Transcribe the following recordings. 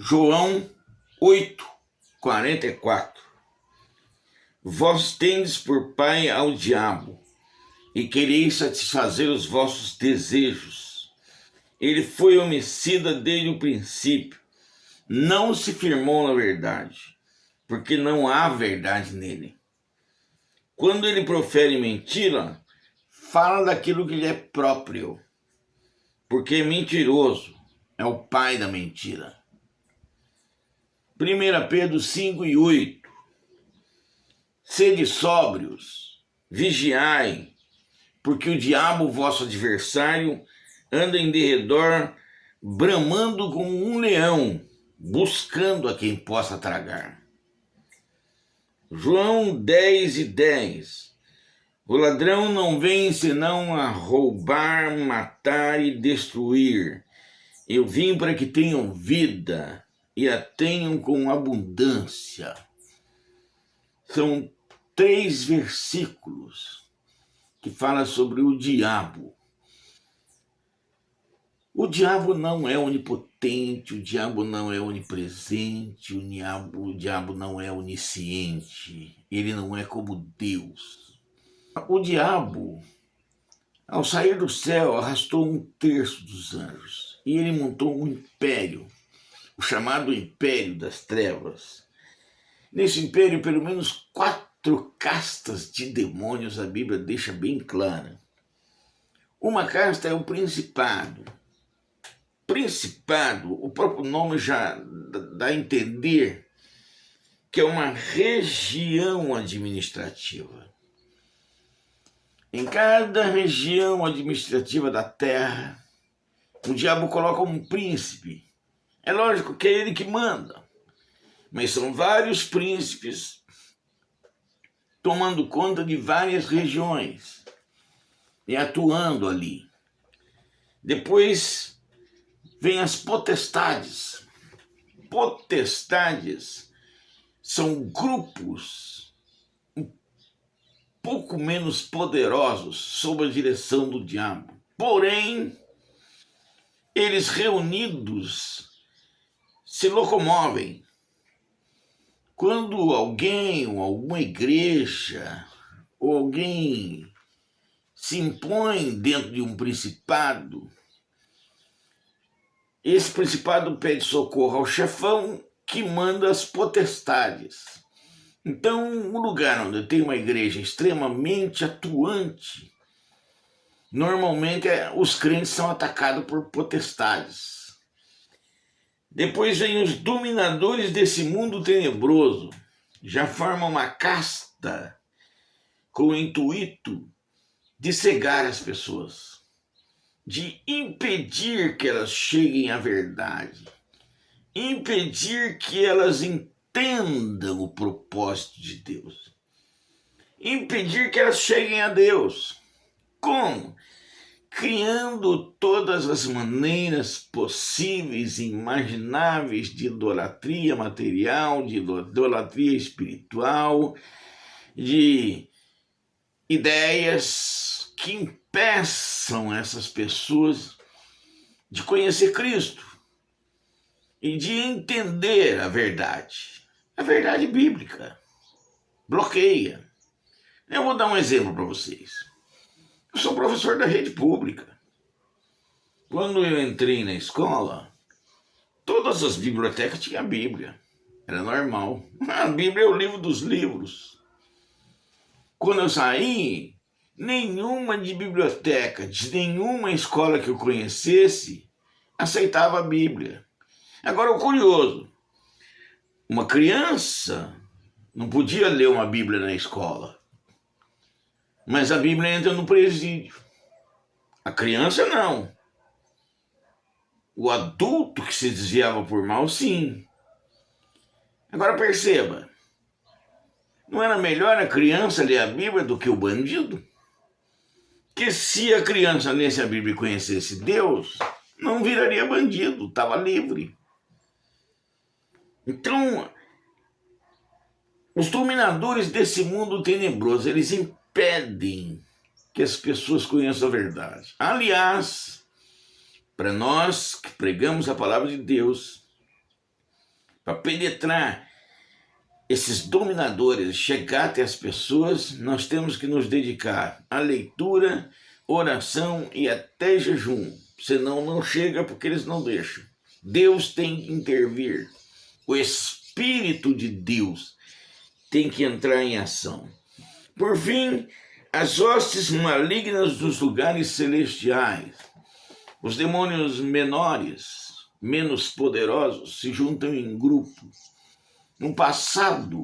João 8:44. Vós tendes por pai ao diabo, e quereis satisfazer os vossos desejos. Ele foi homicida desde o princípio, não se firmou na verdade, porque não há verdade nele. Quando ele profere mentira, fala daquilo que lhe é próprio, porque é mentiroso, é o pai da mentira. 1 Pedro 5:8. Sede sóbrios, vigiai, porque o diabo, vosso adversário, anda em derredor, bramando como um leão, buscando a quem possa tragar. João 10:10. O ladrão não vem senão a roubar, matar e destruir. Eu vim para que tenham vida e a tenham com abundância. São 3 versículos que falam sobre o diabo. O diabo não é onipotente, o diabo não é onipresente, o diabo não é onisciente, ele não é como Deus. O diabo, ao sair do céu, arrastou 1/3 dos anjos e ele montou um império, o chamado Império das Trevas. Nesse império, pelo menos 4 castas de demônios a Bíblia deixa bem clara. Uma casta é o principado. Principado, o próprio nome já dá a entender que é uma região administrativa. Em cada região administrativa da terra, o diabo coloca um príncipe. É lógico que é ele que manda, mas são vários príncipes tomando conta de várias regiões e atuando ali. Depois vem as potestades. Potestades são grupos um pouco menos poderosos sob a direção do diabo. Porém, eles reunidos se locomovem. Quando alguém ou alguma igreja ou alguém se impõe dentro de um principado, esse principado pede socorro ao chefão que manda as potestades. Então, um lugar onde tem uma igreja extremamente atuante, normalmente os crentes são atacados por potestades. Depois vem os dominadores desse mundo tenebroso, já formam uma casta com o intuito de cegar as pessoas, de impedir que elas cheguem à verdade, impedir que elas entendam o propósito de Deus, impedir que elas cheguem a Deus. Como? Criando todas as maneiras possíveis e imagináveis de idolatria material, de idolatria espiritual, de ideias que impeçam essas pessoas de conhecer Cristo e de entender a verdade bíblica. Bloqueia. Eu vou dar um exemplo para vocês. Eu sou professor da rede pública. Quando eu entrei na escola, todas as bibliotecas tinham a Bíblia. Era normal. A Bíblia é o livro dos livros. Quando eu saí, nenhuma de biblioteca, de nenhuma escola que eu conhecesse, aceitava a Bíblia. Agora, o curioso, uma criança não podia ler uma Bíblia na escola. Mas a Bíblia entra no presídio. A criança não. O adulto que se desviava por mal, sim. Agora perceba, não era melhor a criança ler a Bíblia do que o bandido? Que se a criança lesse a Bíblia e conhecesse Deus, não viraria bandido, estava livre. Então, os dominadores desse mundo tenebroso, eles impedem que as pessoas conheçam a verdade. Aliás, para nós que pregamos a palavra de Deus, Para penetrar esses dominadores, chegar até as pessoas, nós temos que nos dedicar à leitura, oração e até jejum. Senão não chega porque eles não deixam. Deus tem que intervir. O Espírito de Deus tem que entrar em ação. Por fim, as hostes malignas dos lugares celestiais. Os demônios menores, menos poderosos, se juntam em grupo. No passado,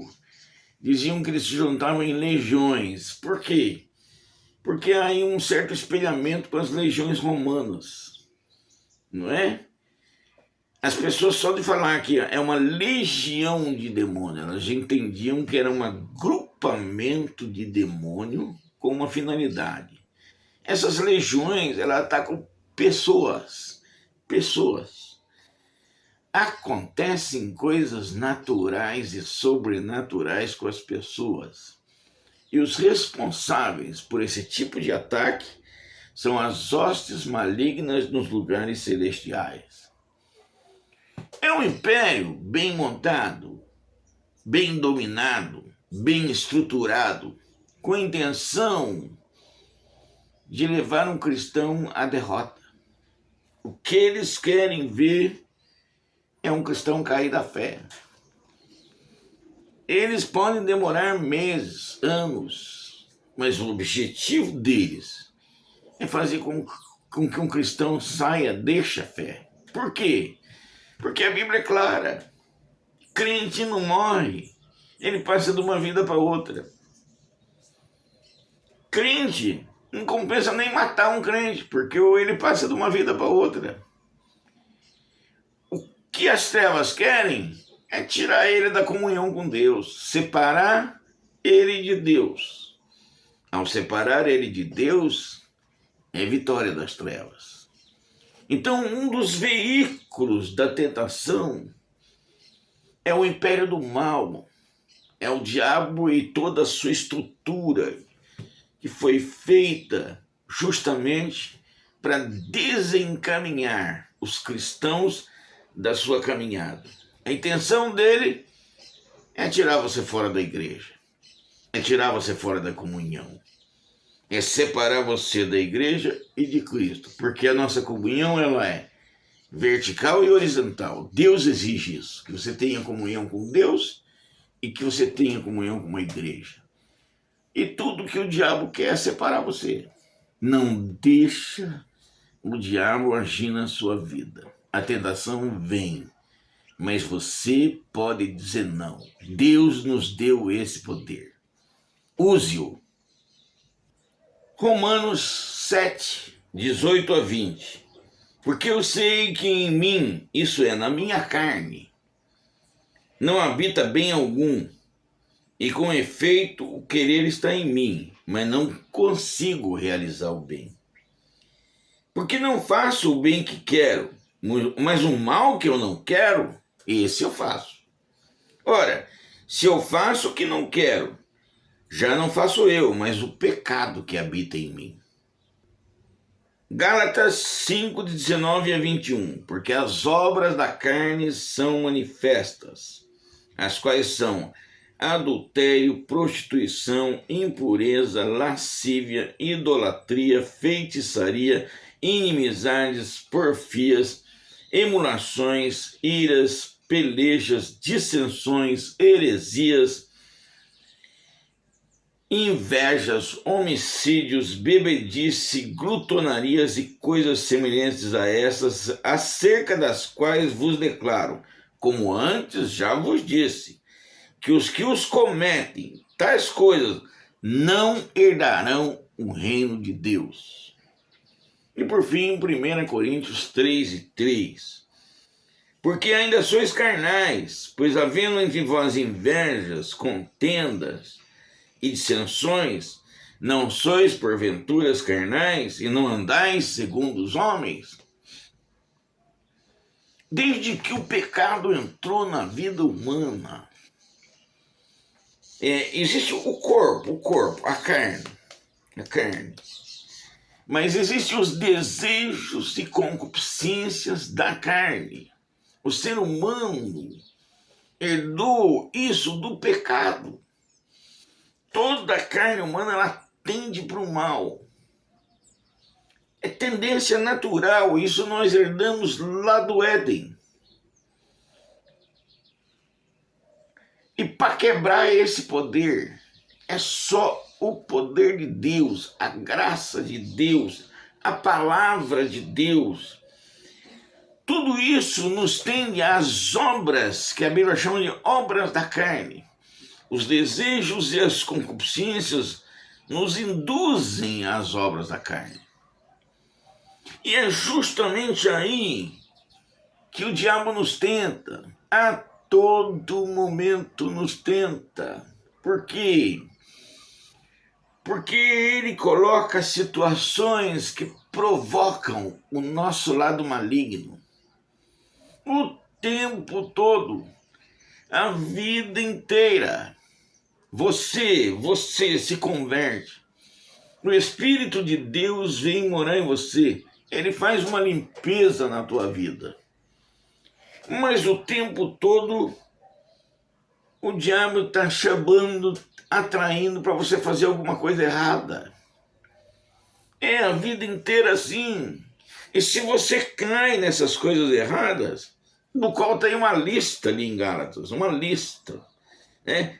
diziam que eles se juntavam em legiões. Por quê? Porque há aí um certo espelhamento com as legiões romanas, não é? As pessoas, só de falar que é uma legião de demônio, elas entendiam que era um agrupamento de demônio com uma finalidade. Essas legiões, elas atacam pessoas. Acontecem coisas naturais e sobrenaturais com as pessoas. E os responsáveis por esse tipo de ataque são as hostes malignas nos lugares celestiais. É um império bem montado, bem dominado, bem estruturado, com a intenção de levar um cristão à derrota. O que eles querem ver é um cristão cair da fé. Eles podem demorar meses, anos, mas o objetivo deles é fazer com que um cristão saia, deixe a fé. Por quê? Porque a Bíblia é clara. Crente não morre, ele passa de uma vida para outra. Crente não compensa nem matar um crente, porque ele passa de uma vida para outra. O que as trevas querem é tirar ele da comunhão com Deus, separar ele de Deus. Ao separar ele de Deus, é vitória das trevas. Então, um dos veículos da tentação é o império do mal, é o diabo e toda a sua estrutura, que foi feita justamente para desencaminhar os cristãos da sua caminhada. A intenção dele é tirar você fora da igreja, é tirar você fora da comunhão, é separar você da igreja e de Cristo, porque a nossa comunhão ela é vertical e horizontal. Deus exige isso, que você tenha comunhão com Deus e que você tenha comunhão com uma igreja. E tudo que o diabo quer é separar você. Não deixa o diabo agir na sua vida. A tentação vem, mas você pode dizer não. Deus nos deu esse poder. Use-o. Romanos 7, 18 a 20. Porque eu sei que em mim, isso é, na minha carne, não habita bem algum, e com efeito o querer está em mim, mas não consigo realizar o bem. Porque não faço o bem que quero, mas o mal que eu não quero, esse eu faço. Ora, se eu faço o que não quero, já não faço eu, mas o pecado que habita em mim. Gálatas 5, 19 a 21. Porque as obras da carne são manifestas, as quais são adultério, prostituição, impureza, lascívia, idolatria, feitiçaria, inimizades, porfias, emulações, iras, pelejas, dissensões, heresias, invejas, homicídios, bebedice, glutonarias e coisas semelhantes a essas, acerca das quais vos declaro, como antes já vos disse, que os cometem tais coisas não herdarão o reino de Deus. E por fim, 1 Coríntios 3 e 3. Porque ainda sois carnais, pois havendo entre vós invejas, contendas e dissensões, não sois porventuras carnais e não andais segundo os homens? Desde que o pecado entrou na vida humana, existe o corpo, a carne. Mas existem os desejos e concupiscências da carne. O ser humano herdou isso do pecado. Toda a carne humana ela tende para o mal. É tendência natural, isso nós herdamos lá do Éden. E para quebrar esse poder, é só o poder de Deus, a graça de Deus, a palavra de Deus. Tudo isso nos tende às obras, que a Bíblia chama de obras da carne. Os desejos e as concupiscências nos induzem às obras da carne. E é justamente aí que o diabo nos tenta. A todo momento nos tenta. Por quê? Porque ele coloca situações que provocam o nosso lado maligno. O tempo todo, a vida inteira. Você se converte. O Espírito de Deus vem morar em você. Ele faz uma limpeza na tua vida. Mas o tempo todo, o diabo está chamando, atraindo para você fazer alguma coisa errada. É a vida inteira assim. E se você cai nessas coisas erradas, no qual tem uma lista ali em Gálatas, uma lista.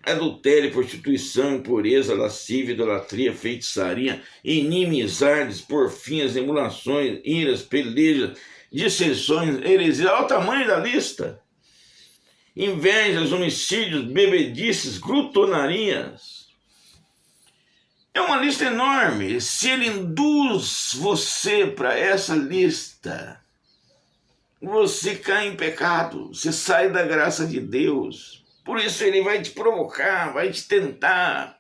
Adultério, prostituição, impureza, lascívia, idolatria, feitiçaria, inimizades, porfias, emulações, iras, pelejas, dissensões, heresias. Olha o tamanho da lista. Invejas, homicídios, bebedices, glutonarias. É uma lista enorme. Se ele induz você para essa lista, você cai em pecado, você sai da graça de Deus. Por isso ele vai te provocar, vai te tentar.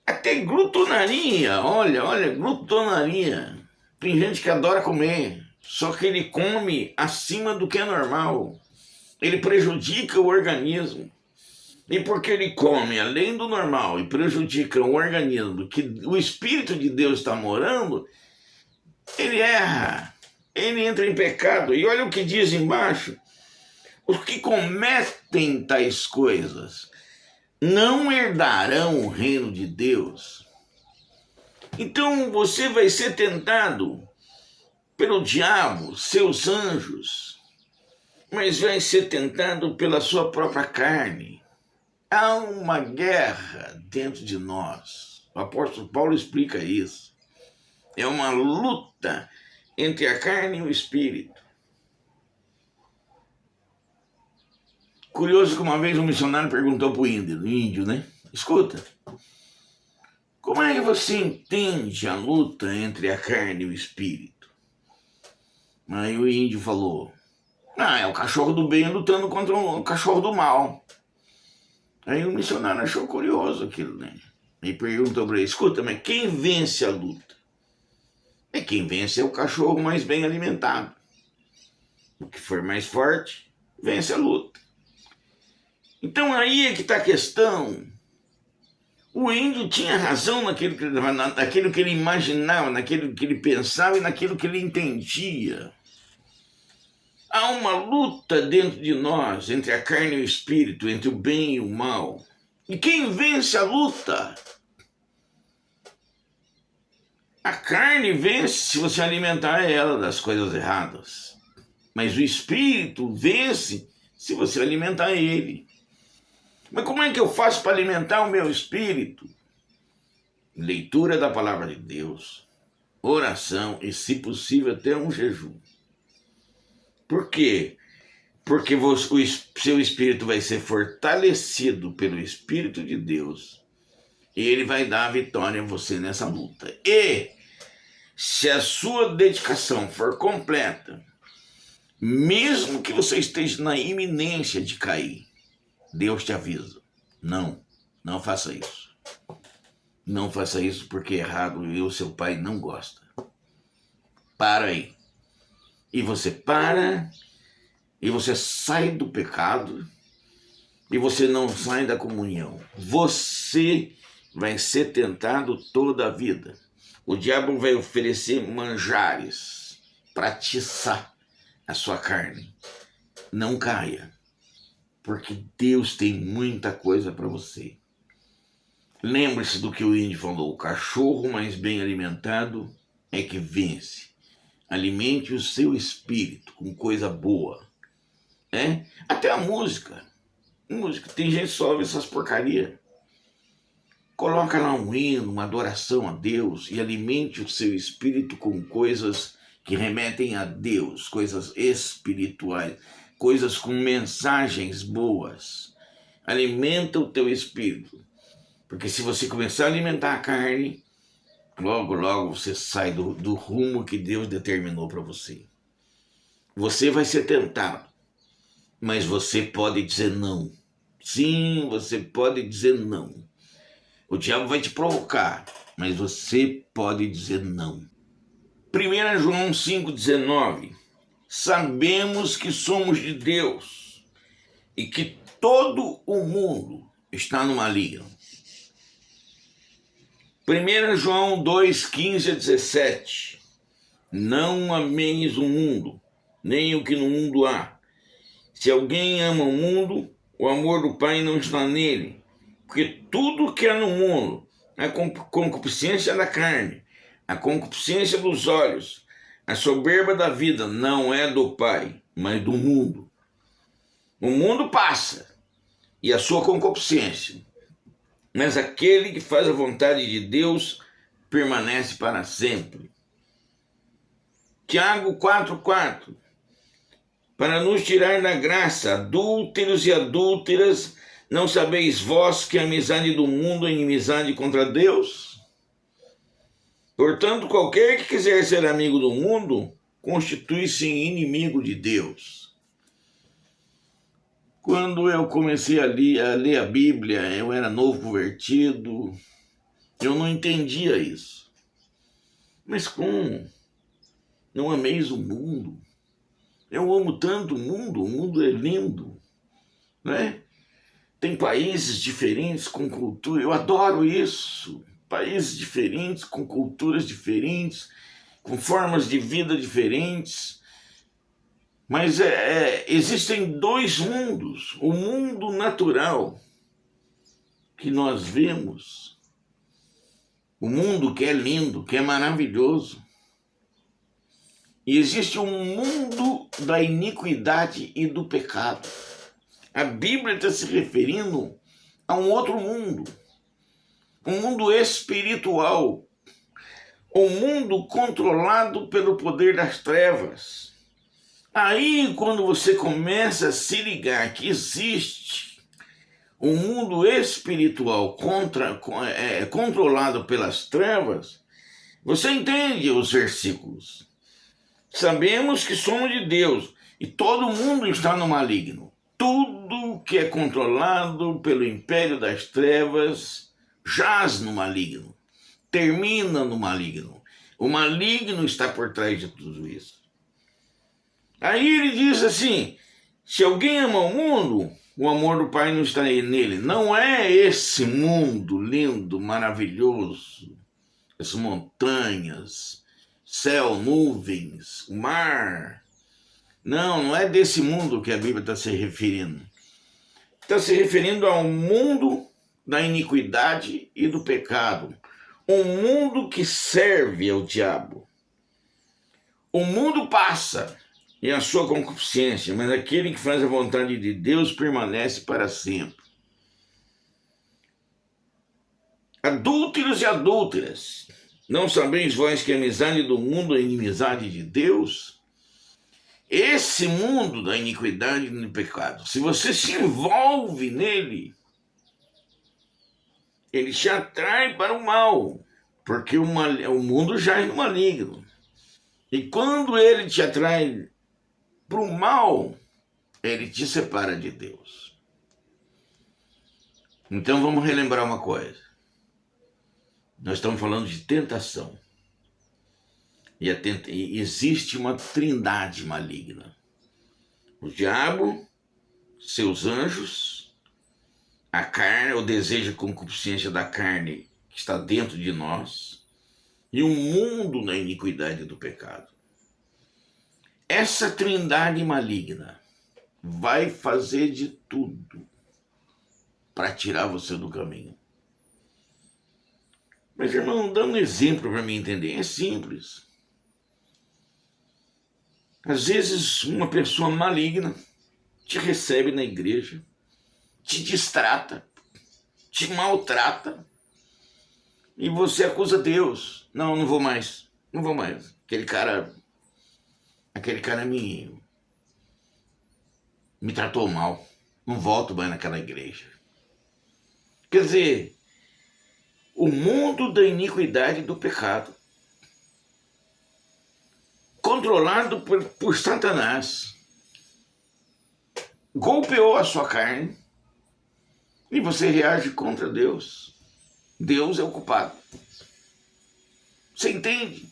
Até glutonaria, olha, glutonaria. Tem gente que adora comer, só que ele come acima do que é normal. Ele prejudica o organismo. E porque ele come além do normal e prejudica o organismo que o Espírito de Deus está morando, ele erra, ele entra em pecado. E olha o que diz embaixo. Os que cometem tais coisas não herdarão o reino de Deus. Então você vai ser tentado pelo diabo, seus anjos, mas vai ser tentado pela sua própria carne. Há uma guerra dentro de nós. O apóstolo Paulo explica isso. É uma luta entre a carne e o espírito. Curioso que uma vez um missionário perguntou para o índio, né? Escuta, como é que você entende a luta entre a carne e o espírito? Aí o índio falou, é o cachorro do bem lutando contra o cachorro do mal. Aí o missionário achou curioso aquilo, né? E perguntou para ele, escuta, mas quem vence a luta? Quem vence é o cachorro mais bem alimentado. O que for mais forte, vence a luta. Então aí é que está a questão. O índio tinha razão naquilo que ele imaginava, naquilo que ele pensava e naquilo que ele entendia. Há uma luta dentro de nós entre a carne e o espírito, entre o bem e o mal. E quem vence a luta? A carne vence se você alimentar ela das coisas erradas. Mas o espírito vence se você alimentar ele. Mas como é que eu faço para alimentar o meu espírito? Leitura da palavra de Deus, oração e, se possível, até um jejum. Por quê? Porque o seu espírito vai ser fortalecido pelo Espírito de Deus e ele vai dar a vitória a você nessa luta. E se a sua dedicação for completa, mesmo que você esteja na iminência de cair, Deus te avisa. Não faça isso. Não faça isso porque é errado e o seu pai não gosta. Para aí. E você para, e você sai do pecado, e você não sai da comunhão. Você vai ser tentado toda a vida. O diabo vai oferecer manjares para atiçar a sua carne. Não caia. porque Deus tem muita coisa para você. Lembre-se do que o índio falou: o cachorro mais bem alimentado é que vence. Alimente o seu espírito com coisa boa. Até a música. Tem gente que só ouve essas porcarias. Coloca lá um hino, uma adoração a Deus e alimente o seu espírito com coisas que remetem a Deus, coisas espirituais, coisas com mensagens boas. Alimenta o teu espírito. Porque se você começar a alimentar a carne, logo, logo você sai do rumo que Deus determinou para você. Você vai ser tentado, mas você pode dizer não. Sim, você pode dizer não. O diabo vai te provocar, mas você pode dizer não. 1 João 5,19. Sabemos que somos de Deus e que todo o mundo está no maligno. 1 João 2,15 a 17. Não ameis o mundo, nem o que no mundo há. Se alguém ama o mundo, o amor do Pai não está nele. Porque tudo que há no mundo, a concupiscência da carne, a concupiscência dos olhos, a soberba da vida, não é do Pai, mas do mundo. O mundo passa, e a sua concupiscência, mas aquele que faz a vontade de Deus permanece para sempre. Tiago 4,4. Para nos tirar da graça, adúlteros e adúlteras, não sabeis vós que a amizade do mundo é inimizade contra Deus? Portanto, qualquer que quiser ser amigo do mundo, constitui-se inimigo de Deus. Quando eu comecei a ler a Bíblia, eu era novo convertido, eu não entendia isso. Mas como? Não ameis o mundo? Eu amo tanto o mundo é lindo, né? Tem países diferentes com cultura, eu adoro isso. Países diferentes, com culturas diferentes, com formas de vida diferentes. Mas existem dois mundos. O mundo natural, que nós vemos, o mundo que é lindo, que é maravilhoso. E existe um mundo da iniquidade e do pecado. A Bíblia está se referindo a um outro mundo, um mundo espiritual, um mundo controlado pelo poder das trevas. Aí, quando você começa a se ligar que existe um mundo espiritual controlado pelas trevas, você entende os versículos. Sabemos que somos de Deus e todo mundo está no maligno. Tudo que é controlado pelo império das trevas jaz no maligno, termina no maligno. O maligno está por trás de tudo isso. Aí ele diz assim: se alguém ama o mundo, o amor do Pai não está nele. Não é esse mundo lindo, maravilhoso, as montanhas, céu, nuvens, mar. Não é desse mundo que a Bíblia está se referindo. Está se referindo ao mundo da iniquidade e do pecado. Um mundo que serve ao diabo. O mundo passa e a sua concupiscência, mas aquele que faz a vontade de Deus permanece para sempre. Adúlteros e adúlteras, não sabeis vós que a amizade do mundo é inimizade de Deus? Esse mundo da iniquidade e do pecado, se você se envolve nele, ele te atrai para o mal, porque o mundo jaz no maligno. E quando ele te atrai para o mal, ele te separa de Deus. Então vamos relembrar uma coisa. Nós estamos falando de tentação. E existe uma trindade maligna. O diabo, seus anjos, a carne, o desejo e concupiscência da carne que está dentro de nós, e o mundo na iniquidade do pecado. Essa trindade maligna, vai fazer de tudo para tirar você do caminho. Mas, irmão, dando um exemplo para mim entender, é simples. Às vezes, uma pessoa maligna te recebe na igreja, te distrata, te maltrata, e você acusa Deus. Não, não vou mais. Não vou mais. Aquele cara me tratou mal. Não volto mais naquela igreja. Quer dizer, o mundo da iniquidade e do pecado, controlado por Satanás, golpeou a sua carne e você reage contra Deus. Deus é o culpado. Você entende?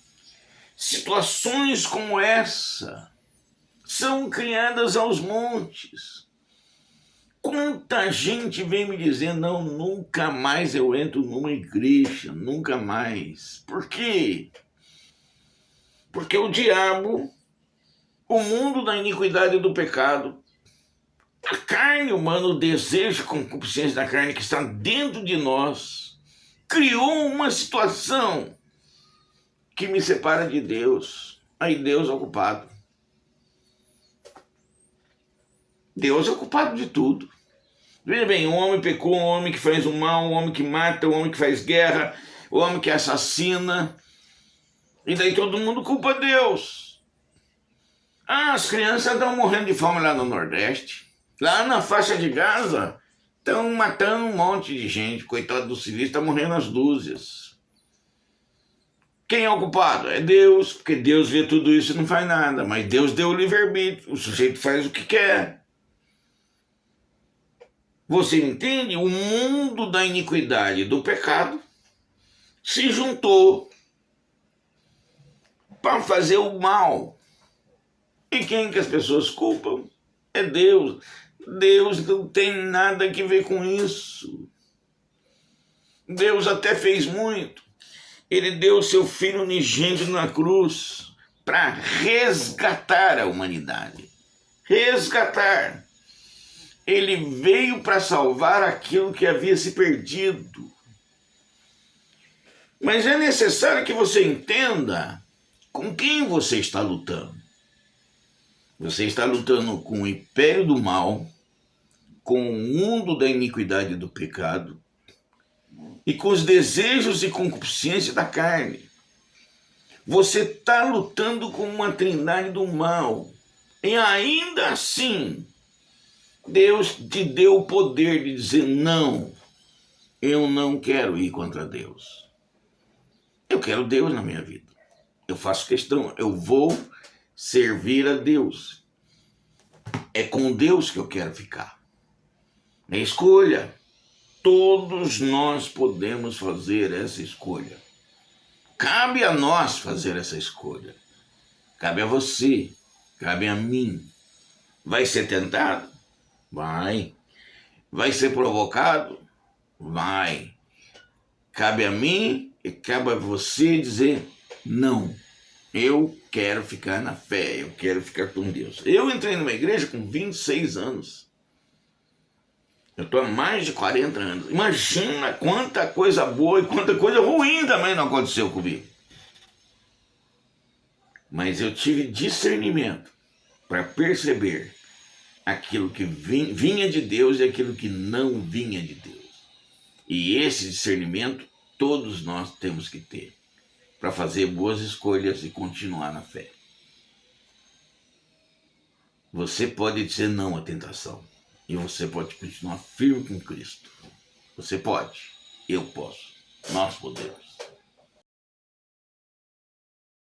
Situações como essa são criadas aos montes. Quanta gente vem me dizendo, não, nunca mais eu entro numa igreja, nunca mais. Por quê? Porque o diabo, o mundo da iniquidade e do pecado, a carne humana, o desejo, a concupiscência da carne que está dentro de nós, criou uma situação que me separa de Deus. Aí Deus é o culpado. Deus é o culpado de tudo. Veja bem, um homem pecou, um homem que faz o mal, um homem que mata, um homem que faz guerra, um homem que assassina. E daí todo mundo culpa Deus. Ah, as crianças estão morrendo de fome lá no Nordeste. Lá na faixa de Gaza, estão matando um monte de gente. Coitado dos civis, está morrendo às dúzias. Quem é o culpado? É Deus, porque Deus vê tudo isso e não faz nada. Mas Deus deu o livre-arbítrio, o sujeito faz o que quer. Você entende? O mundo da iniquidade e do pecado se juntou para fazer o mal. E quem que as pessoas culpam? É Deus. Deus não tem nada a ver com isso. Deus até fez muito. Ele deu o seu filho unigênito na cruz para resgatar a humanidade. Resgatar. Ele veio para salvar aquilo que havia se perdido. Mas é necessário que você entenda com quem você está lutando. Você está lutando com o império do mal, com o mundo da iniquidade e do pecado, e com os desejos e concupiscência da carne. Você está lutando com uma trindade do mal. E ainda assim, Deus te deu o poder de dizer, não, eu não quero ir contra Deus. Eu quero Deus na minha vida. Eu faço questão, eu vou servir a Deus. É com Deus que eu quero ficar. É escolha. Todos nós podemos fazer essa escolha. Cabe a nós fazer essa escolha. Cabe a você, cabe a mim. Vai ser tentado? Vai. Vai ser provocado? Vai. Cabe a mim e cabe a você dizer, não, eu quero ficar na fé, eu quero ficar com Deus. Eu entrei numa igreja com 26 anos. Eu estou há mais de 40 anos. Imagina quanta coisa boa e quanta coisa ruim também não aconteceu comigo. Mas eu tive discernimento para perceber aquilo que vinha de Deus e aquilo que não vinha de Deus. E esse discernimento todos nós temos que ter para fazer boas escolhas e continuar na fé. Você pode dizer não à tentação. E você pode continuar firme com Cristo. Você pode. Eu posso. Nós podemos.